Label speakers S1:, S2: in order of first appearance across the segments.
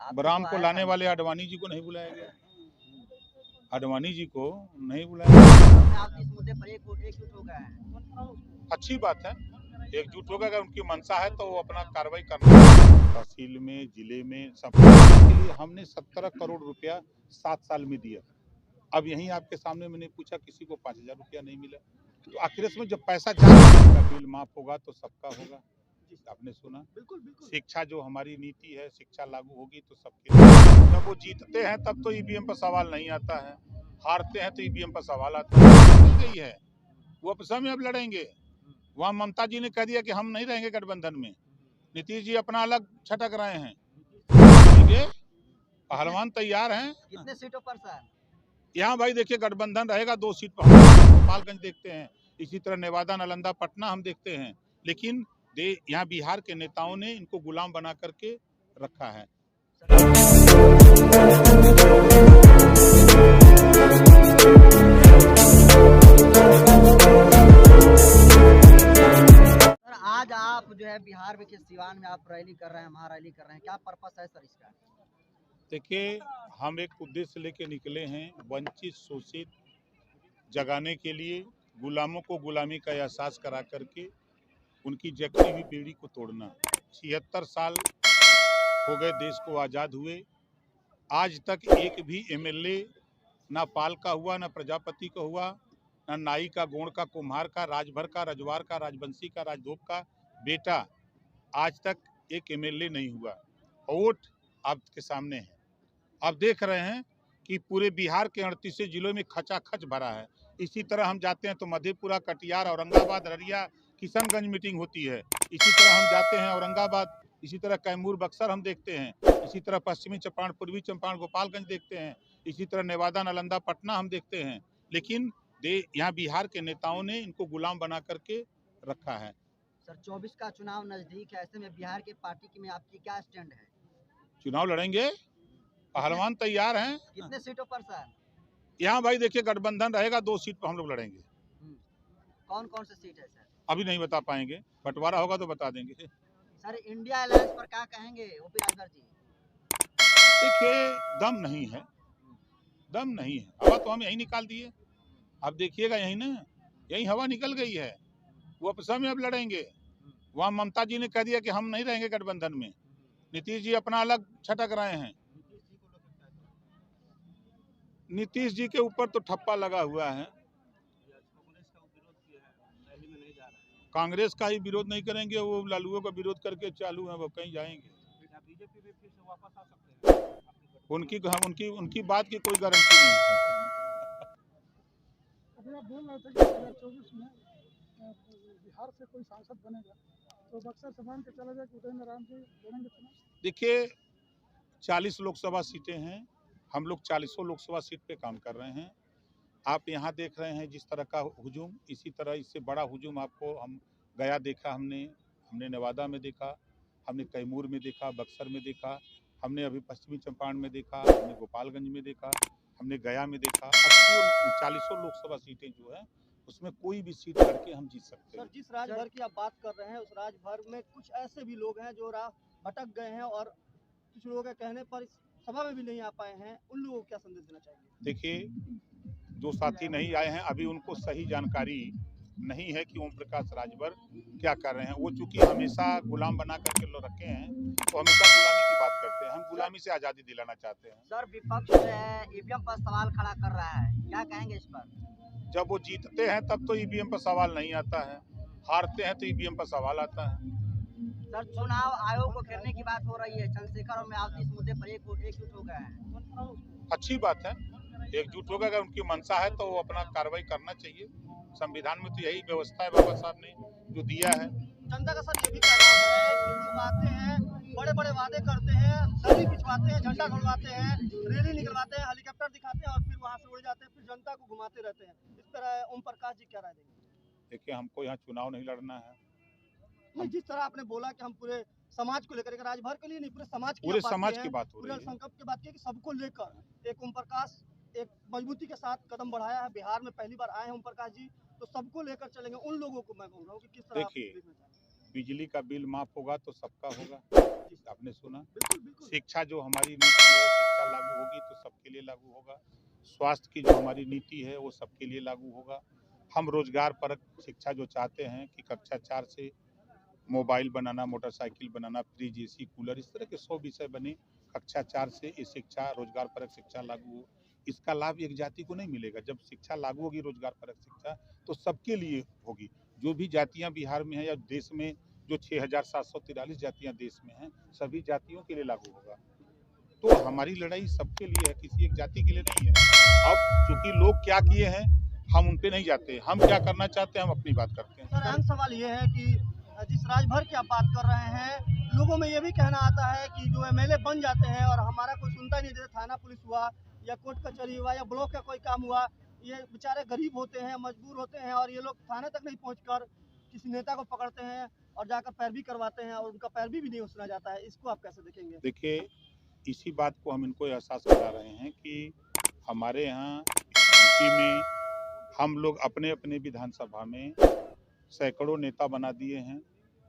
S1: राम को लाने वाले आडवाणी जी को नहीं बुलाया गया, आडवाणी जी को नहीं बुलाया गया।
S2: आप इस मुद्दे पर एकजुट हो गए हैं,
S1: अच्छी बात है, एकजुट होगा। अगर उनकी मंशा है तो वो अपना कार्रवाई करना है। तहसील में, जिले में, सब के लिए हमने 17 करोड़ रुपया 7 साल में दिया। अब यहीं आपके सामने मैंने पूछा, किसी को 5,000 रुपया नहीं मिला। तो आखिर इसमें जब पैसा का बिल माफ होगा तो सबका होगा। आपने सुना,
S2: बिल्कुल बिल्कुल।
S1: शिक्षा जो हमारी नीति है, शिक्षा लागू होगी तो सबके लिए। जब वो जीतते हैं तब तो ईवीएम पर सवाल नहीं आता है, हारते हैं तो ईवीएम पर सवाल आता है। मिल गई है, वो अब समय अब लड़ेंगे। वहाँ ममता जी ने कह दिया कि हम नहीं रहेंगे गठबंधन में, नीतीश जी अपना अलग छटक रहे हैं। पहलवान तैयार हैं।
S2: कितने सीटों पर सर?
S1: यहाँ भाई देखिए, गठबंधन रहेगा, 2 सीट पर हम गोपालगंज देखते हैं, इसी तरह नेवादा, नालंदा, पटना हम देखते हैं। लेकिन यहाँ बिहार के नेताओं ने इनको गुलाम बना करके रखा है।
S2: सर आज आप जो है बिहार में सिवान में आप रैली कर रहे हैं, महारैली कर रहे हैं, क्या पर्पस है सर इसका?
S1: देखिए, हम एक उद्देश्य लेके निकले हैं, वंचित शोषित जगाने के लिए, गुलामों को गुलामी का एहसास करा करके उनकी जकड़ी हुई बेड़ी को तोड़ना। 76 साल हो गए देश को आज़ाद हुए, आज तक एक भी एमएलए ना पाल का हुआ, ना प्रजापति का हुआ, ना नाई का, गोंड का, कुम्हार का, राजभर का, रजवार का, राजवंशी का, राजधोप का बेटा आज तक एक एमएलए नहीं हुआ। वोट आपके सामने है, आप देख रहे हैं कि पूरे बिहार के 38 जिलों में खचाखच भरा है। इसी तरह हम जाते हैं तो मधेपुरा, कटिहार, औरंगाबाद, अररिया, किशनगंज मीटिंग होती है। इसी तरह हम जाते हैं औरंगाबाद, इसी तरह कैमूर, बक्सर हम देखते हैं। इसी तरह पश्चिमी चंपारण, पूर्वी चंपारण, गोपालगंज देखते हैं। इसी तरह नेवादा, नालंदा, पटना हम देखते हैं। लेकिन यहाँ बिहार के नेताओं ने इनको गुलाम बना करके रखा है।
S2: सर 24 का चुनाव नजदीक है, ऐसे में बिहार के पार्टी में आपकी क्या स्टैंड है?
S1: चुनाव लड़ेंगे, पहलवान तैयार हैं।
S2: कितने सीटों पर सर?
S1: यहाँ भाई देखिए, गठबंधन रहेगा, 2 सीट पर हम लोग लड़ेंगे।
S2: कौन कौन से सीट है सर?
S1: अभी नहीं बता पाएंगे, बंटवारा होगा तो बता देंगे।
S2: सर इंडिया अलायंस पर क्या कहेंगे ओपी राजभर जी?
S1: देखिए, दम नहीं है, दम नहीं है। हवा तो हम यही निकाल दिए, आप देखिएगा यही ना, यही हवा निकल गई है। वो अब समय अब लड़ेंगे। वहाँ ममता जी ने कह दिया कि हम नहीं रहेंगे गठबंधन में, नीतीश जी अपना अलग छटक रहे हैं। नीतीश जी के ऊपर तो ठप्पा लगा हुआ है, कांग्रेस का ही विरोध नहीं करेंगे, वो लालुओं का विरोध करके चालू है, वो कहीं जाएंगे। बीजेपी में फिर से वापस आ सकते हैं। उनकी बात की कोई गारंटी नहीं है।
S3: अभी आप बोल रहे थे कि 2024 में बिहार से कोई सांसद बनेगा तो बक्सर से मान के चला जाए कि उदयन राम जी लड़ेंगे चुनाव?
S1: देखिए, 40 लोकसभा सीटें हैं, हम लोग 40 लोकसभा सीट पे काम कर रहे हैं। आप यहाँ देख रहे हैं जिस तरह का हुजूम, इसी तरह इससे बड़ा हुजूम आपको हम गया देखा, हमने नेवादा में देखा, हमने कैमूर में देखा, बक्सर में देखा, हमने अभी पश्चिमी चंपारण में देखा, हमने गोपालगंज में देखा, हमने गया में देखा। 40 लोकसभा सीटें जो है उसमें कोई भी सीट करके हम जीत सकते हैं।
S2: सर जिस राजभर की आप बात कर रहे हैं, उस राजभर में कुछ ऐसे भी लोग हैं जो राह भटक गए हैं और कुछ लोगों के कहने पर इस सभा में भी नहीं आ पाए हैं, उन लोगों को क्या संदेश देना चाहिए?
S1: देखिए, जो साथी नहीं आए हैं अभी उनको सही जानकारी नहीं है कि ओम प्रकाश राजभर क्या कर रहे हैं। वो चूंकि हमेशा गुलाम बना करके लोग रखे हैं तो हमेशा गुलामी की बात करते हैं, हम गुलामी से आज़ादी दिलाना चाहते हैं।
S2: सर विपक्ष जो है ईवीएम पर सवाल खड़ा कर रहा है, क्या कहेंगे इस पर?
S1: जब वो जीतते हैं तब तो ईवीएम पर सवाल नहीं आता है, हारते हैं तो ईवीएम पर सवाल आता है।
S2: सर चुनाव आयोग को घेरने की बात हो रही है, चंद्रशेखर और मायावती इस मुद्दे पर एकजुट हो गए हैं।
S1: अच्छी बात है, एकजुट होगा। अगर उनकी मंशा है तो वो अपना कार्रवाई करना चाहिए। संविधान में तो यही व्यवस्था है, बाबा साहब ने जो दिया है।
S2: जनता का सर ये भी कहना है कि लोग आते हैं, बड़े बड़े वादे करते हैं, रैली खिंचवाते हैं, झंडा गड़वाते हैं, रैली निकलवाते हैं, हेलीकॉप्टर दिखाते हैं और फिर वहां से उड़ जाते हैं, फिर जनता को घुमाते रहते हैं। इस तरह ओम प्रकाश जी क्या राय देंगे?
S1: देखिए, हमको यहाँ चुनाव नहीं लड़ना है।
S2: नहीं, जिस तरह आपने बोला कि हम पूरे समाज को लेकर, राजभर के लिए नहीं, पूरे समाज की
S1: पूरे
S2: बात
S1: समाज
S2: की
S1: की बात हो रही है,
S2: पूरे संकल्प की बात की कि सबको लेकर एक ओम प्रकाश एक मजबूती के साथ कदम बढ़ाया है। बिहार में पहली बार आए हैं ओम प्रकाश जी, तो सबको लेकर चलेंगे। उन लोगों को मैं बोल रहा हूँ कि किस तरह
S1: देखिए, बिजली का बिल माफ होगा तो सबका होगा, आपने सुना।
S2: बिल्कुल बिल्कुल।
S1: शिक्षा जो हमारी नीति है, शिक्षा लागू होगी तो सबके लिए लागू होगा। स्वास्थ्य की जो हमारी नीति है वो सबके लिए लागू होगा। हम रोजगार परक शिक्षा जो चाहते हैं कि कक्षा 4 से मोबाइल बनाना, मोटरसाइकिल बनाना, फ्रिज, एसी, कूलर, इस तरह के 100 विषय बने। कक्षा 4 से ये शिक्षा, रोजगार परक शिक्षा लागू हो। इसका लाभ एक जाति को नहीं मिलेगा। जब शिक्षा लागू होगी, रोजगार परक शिक्षा, तो सबके लिए होगी। जो भी जातियां बिहार में हैं या देश में, जो 6,743 जातियां देश में हैं, सभी जातियों के लिए लागू होगा। तो हमारी लड़ाई सबके लिए है, किसी एक जाति के लिए नहीं है। अब चूंकि लोग क्या किए हैं, हम उन पे नहीं जाते। हम क्या करना चाहते हैं, हम अपनी बात करते हैं।
S2: सर, अहम सवाल ये है कि जिस राजभर की आप बात कर रहे हैं, लोगों में ये भी कहना आता है कि जो एमएलए बन जाते हैं और हमारा कोई सुनता ही नहीं, जैसे थाना पुलिस हुआ या कोर्ट कचहरी हुआ या ब्लॉक का कोई काम हुआ, ये बेचारे गरीब होते हैं, मजबूर होते हैं और ये लोग थाने तक नहीं पहुंचकर किसी नेता को पकड़ते हैं और जाकर पैरवी करवाते हैं और उनका पैरवी भी नहीं सुना जाता है। इसको आप कैसे देखेंगे?
S1: देखिए, इसी बात को हम इनको एहसास करा रहे हैं कि हमारे यहाँ यूपी में हम लोग अपने अपने विधानसभा में सैकड़ों नेता बना दिए हैं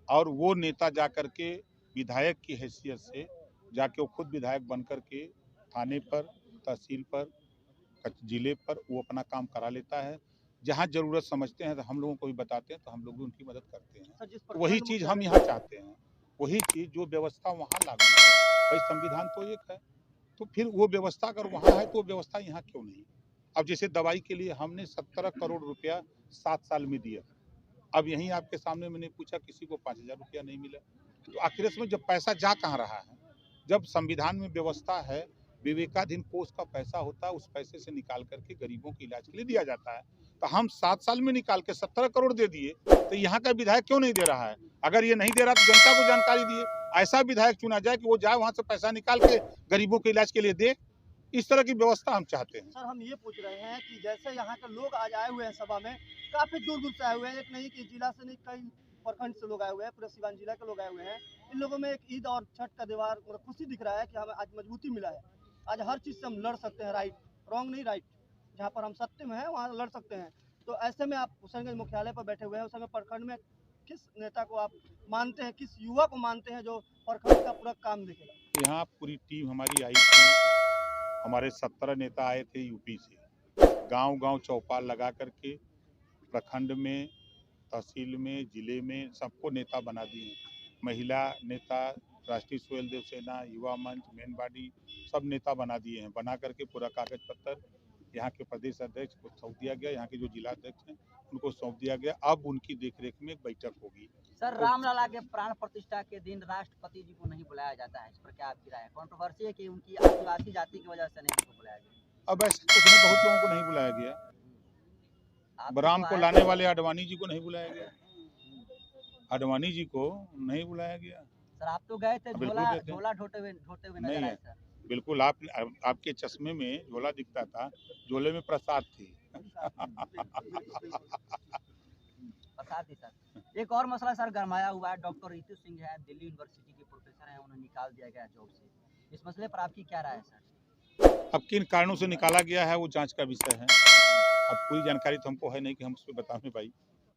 S1: और वो नेता जा कर के विधायक की हैसियत से जाके वो खुद विधायक बन कर के थाने पर, तहसील पर, जिले पर वो अपना काम करा लेता है। जहाँ ज़रूरत समझते हैं तो हम लोगों को भी बताते हैं, तो हम लोग भी उनकी मदद करते हैं।
S2: सर, जिस
S1: तो वही
S2: प्रखंड
S1: चीज़
S2: मुख्यालय
S1: हम यहाँ चाहते हैं, वही चीज़ जो व्यवस्था वहाँ लागू है। भाई संविधान तो एक है, तो फिर वो व्यवस्था अगर वहाँ है तो वो व्यवस्था यहाँ क्यों नहीं? अब जैसे दवाई के लिए हमने 17 करोड़ रुपया 7 साल में दिया। अब यहीं आपके सामने मैंने पूछा, किसी को 5,000 रुपया नहीं मिला। तो आखिर इसमें जब पैसा जा कहाँ रहा है? जब संविधान में व्यवस्था है, विवेकाधीन कोष का पैसा होता है, उस पैसे से निकाल करके गरीबों के इलाज के लिए दिया जाता है। तो हम 7 साल में निकाल के 17 करोड़ दे दिए, तो यहाँ का विधायक क्यों नहीं दे रहा है? अगर ये नहीं दे रहा तो जनता को जानकारी दिए। ऐसा विधायक चुना जाए कि वो जाए वहाँ से पैसा निकाल के गरीबों के इलाज के लिए दे। इस तरह की व्यवस्था हम चाहते हैं।
S2: सर, हम ये पूछ रहे हैं कि जैसे यहाँ के लोग आज आए हुए हैं सभा में, काफी दूर दूर से आए हुए हैं, एक नहीं कि जिला से नहीं, कई प्रखंड से लोग आए हुए हैं, पूरे सिवान जिला के लोग आए हुए हैं। इन लोगों में एक ईद और छठ का त्योहार और खुशी दिख रहा है कि हमें आज मजबूती मिला है। आज हर चीज़ से हम लड़ सकते हैं, राइट रॉन्ग नहीं, राइट, जहाँ पर हम सत्य में हैं वहाँ लड़ सकते हैं। तो ऐसे में आप हुसैनगंज मुख्यालय पर बैठे हुए हैं, हुसैनगंज प्रखंड में किस नेता को आप मानते हैं, किस युवा को मानते हैं जो प्रखंड का पूरा काम देखेगा?
S1: यहाँ पूरी टीम हमारी आई थी, हमारे 17 नेता आए थे यूपी से। गांव-गांव चौपाल लगा करके प्रखंड में, तहसील में, जिले में सबको नेता बना दिए। महिला नेता, राष्ट्रीय स्वयं देव सेना, युवा मंच, मेन बॉडी, सब नेता बना दिए हैं। बना करके पूरा कागज पत्र यहाँ के प्रदेश अध्यक्ष को सौंप दिया गया, यहाँ के जो जिला अध्यक्ष हैं उनको सौंप दिया गया। अब उनकी देखरेख में एक बैठक होगी।
S4: सर, रामलला के प्राण प्रतिष्ठा के दिन राष्ट्रपति जी को नहीं बुलाया जाता है, इस पर क्या आपकी राय है? कंट्रोवर्सी है कि उनकी आदिवासी जाति की वजह से नहीं उनको बुलाया गया।
S1: अब ऐसा कुछ नहीं, बहुत लोगों को नहीं बुलाया गया। राम को लाने वाले आडवाणी जी को नहीं बुलाया गया, आडवाणी जी को नहीं बुलाया गया।
S4: सर, आप तो गए थे,
S1: बिल्कुल
S4: झोला
S1: गए थे।
S4: झोला ढोते हुए नजर
S1: नहीं
S4: आए
S1: है।
S4: सर।
S1: बिल्कुल, आपके चश्मे में झोला दिखता था, झोले में प्रसाद थी।
S4: प्रसाद ही सर। एक और मसला सर गरमाया हुआ है, डॉक्टर रितु सिंह है, दिल्ली यूनिवर्सिटी के प्रोफेसर हैं, उन्हें निकाल दिया गया जॉब से। इस मसले पर आपकी क्या राय है सर?
S1: अब किन कारणों से निकाला गया है वो जांच का विषय है। अब पूरी जानकारी तो हमको है नहीं कि हम उस पर बता नहीं पाई।